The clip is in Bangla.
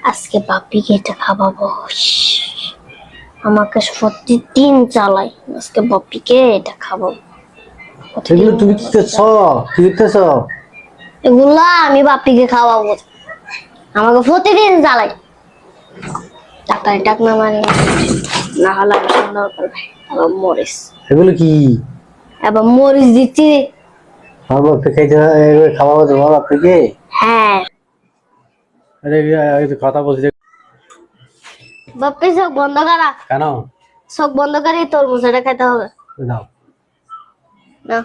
আজকে বাপিকে এটা খাওয়াবো। আমাকে প্রতিদিন চালাই, আজকে বাপিকে এটা খাওয়াবো। এগুলো তুমি কি করছো? কি করতেছো? এগুলা আমি বাপিকে খাওয়াবো, আমাকে প্রতিদিন জ্বালাই। ডাক্তার ডাক না মানে না হলে আমি সন্দেহ করবে। আবার মরিস, এগুলো কি? আবার মরিস দিচ্ছি। আমার বাপকে খাইতে খাওয়াবো তোমার বাপকে? হ্যাঁ আরে কথা বলছি বাপি, চোখ বন্ধ করা। কেন? চোখ বন্ধ করে তরমুজ এটা খেতে হবে। দাও। না